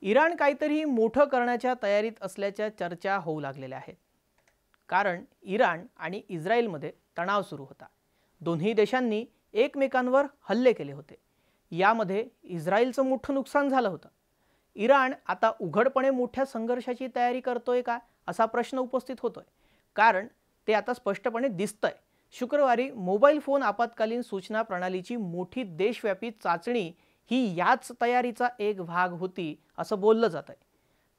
Iran काहीतरी मोठं करण्याच्या तयारीत असल्याच्या चर्चा होऊ लागलेल्या आहेत। कारण इराण आणि इस्रायलमध्ये तणाव सुरू होता। दोन्ही देशांनी एकमेकांवर हल्ले केले होते। यामध्ये इस्रायलचं मोठं नुकसान झालं होतं। इराण आता उघडपणे मोठ्या संघर्षाची तयारी करतोय का असा प्रश्न उपस्थित होतोय। कारण ते आता स्पष्टपणे दिसतंय। शुक्रवारी मोबाईल फोन आपत्कालीन सूचना प्रणालीची मोठी देशव्यापी चाचणी ही याच तयारीचा एक भाग होती असं बोललं जातंय।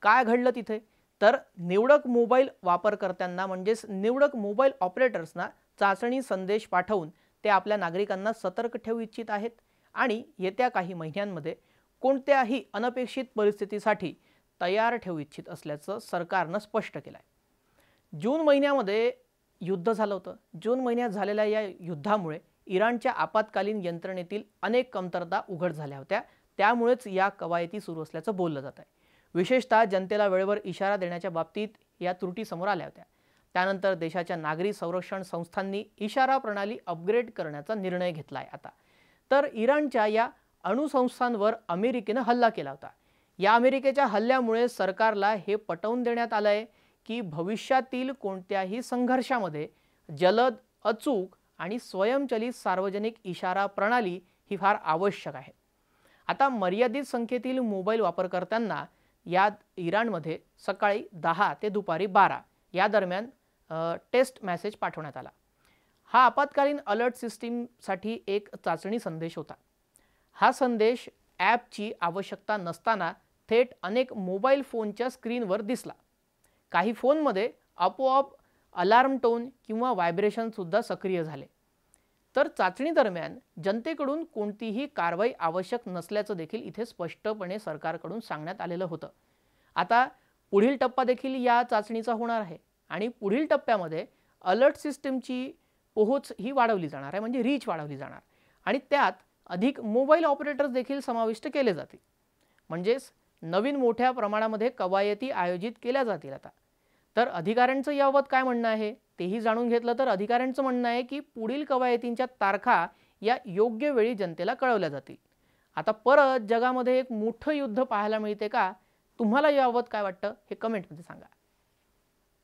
काय घडलं तिथे तर निवडक मोबाईल वापरकर्त्यांना म्हणजेच निवडक मोबाईल ऑपरेटर्सना चाचणी संदेश पाठवून ते आपल्या नागरिकांना सतर्क ठेवू इच्छित आहेत आणि येत्या काही महिन्यांमध्ये कोणत्याही अनपेक्षित परिस्थितीसाठी तयार ठेवू इच्छित असल्याचं सरकारनं स्पष्ट केलंय। जून महिन्यामध्ये युद्ध झालं होतं। जून महिन्यात झालेल्या या युद्धामुळे इराणच्या आपत्कालीन यंत्रणेतील अनेक कमतरता उघड झाल्या होत्या। त्यामुळेच या कवायती सुरू असल्याचं बोललं जात आहे। विशेषतः जनतेला वेळेवर इशारा देण्याच्या बाबतीत या त्रुटी समोर आल्या होत्या। त्यानंतर देशाच्या नागरी संरक्षण संस्थांनी इशारा प्रणाली अपग्रेड करण्याचा निर्णय घेतलाय आता। तर इराणच्या या अणुसंस्थांवर अमेरिकेने हल्ला केला होता। या अमेरिकेच्या हल्ल्यामुळे सरकारला हे पटवून देण्यात आलंय की भविष्यातील कोणत्याही संघर्षामध्ये जलद, अचूक आणि स्वयंचलित सार्वजनिक इशारा प्रणाली ही फार आवश्यक आहे। आता मर्यादित संख्येतील मोबाईल वापरकर्त्यांना या इराणमध्ये सकाळी 10 ते दुपारी 12 या दरम्यान टेस्ट मेसेज पाठवण्यात आला। हा आपत्कालीन अलर्ट सिस्टीमसाठी एक चाचणी संदेश होता। हा संदेश ॲपची आवश्यकता नसताना थेट अनेक मोबाईल फोनच्या स्क्रीनवर दिसला। काही फोनमध्ये आपोआप अलार्म टोन किंवा व्हायब्रेशन सुद्धा सक्रिय झाले। तर चाचणी दरम्यान जनतेकडून कोणतीही कारवाई आवश्यक नसल्याचं देखील इथे स्पष्टपणे सरकारकडून सांगण्यात आलेलं होतं। आता पुढील टप्पा देखील या चाचणीचा होणार आहे आणि पुढील टप्प्यामध्ये अलर्ट सिस्टीमची पोहोच ही वाढवली जाणार आहे, म्हणजे रीच वाढवली जाणार आणि त्यात अधिक मोबाईल ऑपरेटर्स देखील समाविष्ट केले जातील। म्हणजेच नवीन मोठ्या प्रमाणामध्ये कवायती आयोजित केल्या जातील आता। तर अधिकाऱ्यांचं याबाबत काय म्हणणं आहे तेही जाणून घेतलं तर अधिकाऱ्यांचं म्हणणं आहे की पुढील कवायतींच्या तारखा या योग्य वेळी जनतेला कळवल्या जातील। आता परत जगामध्ये एक मोठं युद्ध पाहायला मिळते का? तुम्हाला याबाबत काय वाटतं हे कमेंटमध्ये सांगा।